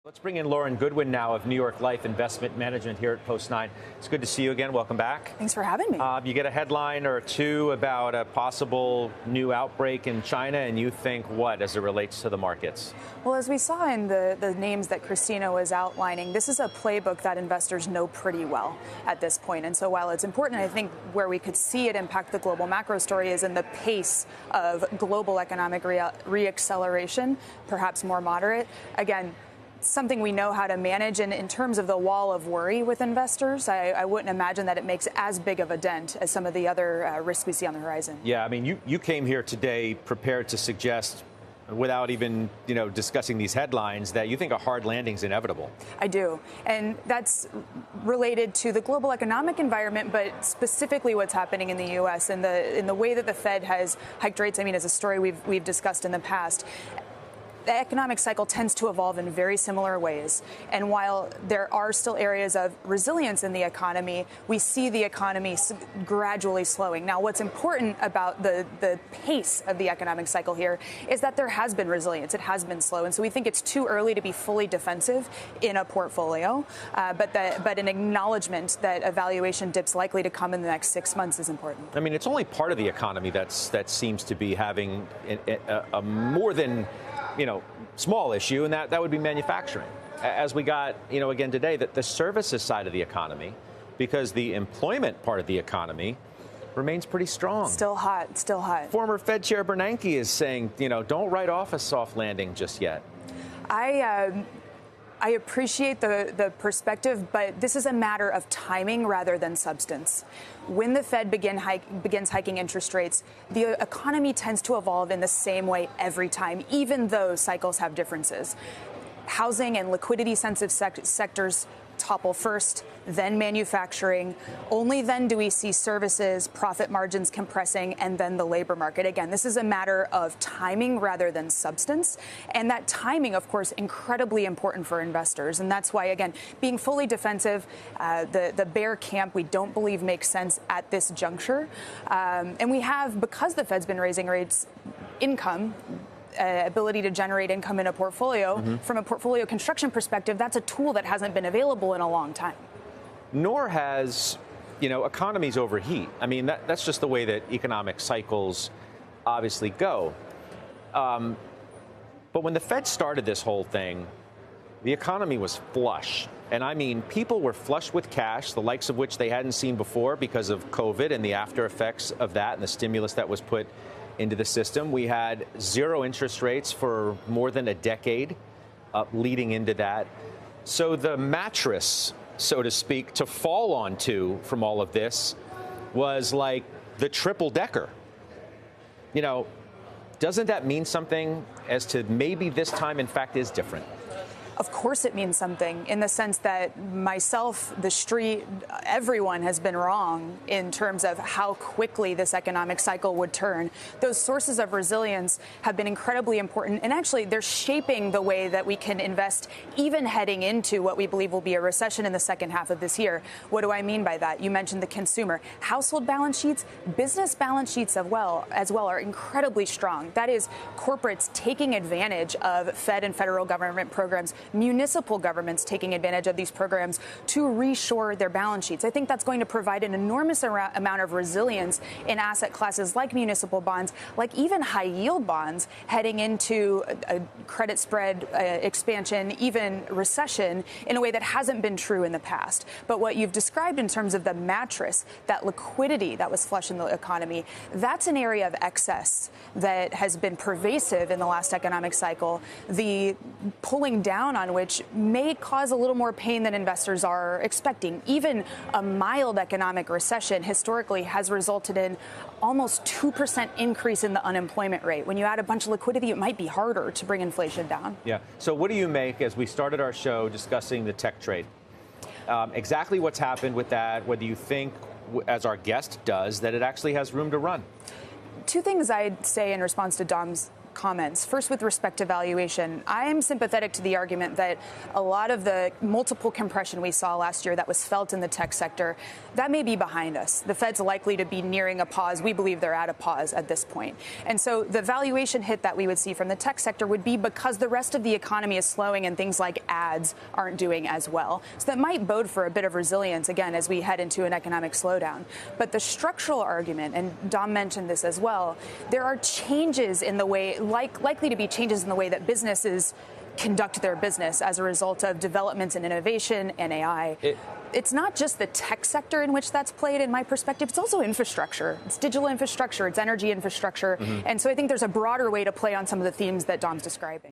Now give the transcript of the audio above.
Let's bring in Lauren Goodwin now of New York Life Investment Management here at Post 9. It's good to see you again. Welcome back. Thanks for having me. You get a headline or two about a possible new outbreak in China, and you think what as it relates to the markets? Well, as we saw in the names that Christina was outlining, this is a playbook that investors know pretty well at this point. And so while it's important, I think where we could see it impact the global macro story is in the pace of global economic reacceleration, perhaps more moderate. Again, something we know how to manage. And in terms of the wall of worry with investors, I wouldn't imagine that it makes as big of a dent as some of the other risks we see on the horizon. Yeah, I mean, you came here today prepared to suggest, without even, discussing these headlines, that you think a hard landing is inevitable. I do. And that's related to the global economic environment, but specifically what's happening in the U.S. and in the way that the Fed has hiked rates. I mean, as a story we've discussed in the past. The economic cycle tends to evolve in very similar ways. And while there are still areas of resilience in the economy, we see the economy gradually slowing. Now, what's important about the pace of the economic cycle here is that there has been resilience. It has been slow. And so we think it's too early to be fully defensive in a portfolio. But an acknowledgement that a valuation dip's likely to come in the next 6 months is important. I mean, it's only part of the economy that seems to be having a more than small issue, and that would be manufacturing. As we got, again today, that the services side of the economy, because the employment part of the economy remains pretty strong. Still hot, still hot. Former Fed Chair Bernanke is saying, don't write off a soft landing just yet. I appreciate the perspective, but this is a matter of timing rather than substance. When the Fed begins hiking interest rates, the economy tends to evolve in the same way every time, even though cycles have differences. Housing and liquidity-sensitive sectors topple first, then manufacturing. Only then do we see services, profit margins compressing, and then the labor market. Again, this is a matter of timing rather than substance. And that timing, of course, incredibly important for investors. And that's why, again, being fully defensive, the bear camp, we don't believe makes sense at this juncture. And we have, because the Fed's been raising rates, ability to generate income in a portfolio. From a portfolio construction perspective, that's a tool that hasn't been available in a long time. Nor has, economies overheat. I mean, that's just the way that economic cycles obviously go. But when the Fed started this whole thing, the economy was flush. And I mean, people were flush with cash, the likes of which they hadn't seen before because of COVID and the after effects of that and the stimulus that was put into the system. We had zero interest rates for more than a decade leading into that. So the mattress, so to speak, to fall onto from all of this was like the triple decker. Doesn't that mean something as to maybe this time, in fact, is different? Of course it means something, in the sense that myself, the street, everyone has been wrong in terms of how quickly this economic cycle would turn. Those sources of resilience have been incredibly important, and actually they're shaping the way that we can invest even heading into what we believe will be a recession in the second half of this year. What do I mean by that? You mentioned the consumer. Household balance sheets, business balance sheets as well are incredibly strong. That is corporates taking advantage of Fed and federal government programs, municipal governments taking advantage of these programs to reshore their balance sheets. I think that's going to provide an enormous amount of resilience in asset classes like municipal bonds, like even high yield bonds heading into a credit spread expansion, even recession, in a way that hasn't been true in the past. But what you've described in terms of the mattress, that liquidity that was flush in the economy, that's an area of excess that has been pervasive in the last economic cycle. The pulling down on which may cause a little more pain than investors are expecting. Even a mild economic recession historically has resulted in almost 2% increase in the unemployment rate. When you add a bunch of liquidity, it might be harder to bring inflation down. Yeah. So what do you make, as we started our show discussing the tech trade, exactly what's happened with that, whether you think, as our guest does, that it actually has room to run? Two things I'd say in response to Dom's comments. First, with respect to valuation, I am sympathetic to the argument that a lot of the multiple compression we saw last year that was felt in the tech sector, that may be behind us. The Fed's likely to be nearing a pause. We believe they're at a pause at this point. And so the valuation hit that we would see from the tech sector would be because the rest of the economy is slowing and things like ads aren't doing as well. So that might bode for a bit of resilience, again, as we head into an economic slowdown. But the structural argument, and Dom mentioned this as well, there are changes in the way, likely to be changes in the way that businesses conduct their business as a result of developments in innovation and AI. It's not just the tech sector in which that's played, in my perspective. It's also infrastructure. It's digital infrastructure. It's energy infrastructure. And so I think there's a broader way to play on some of the themes that Dom's describing.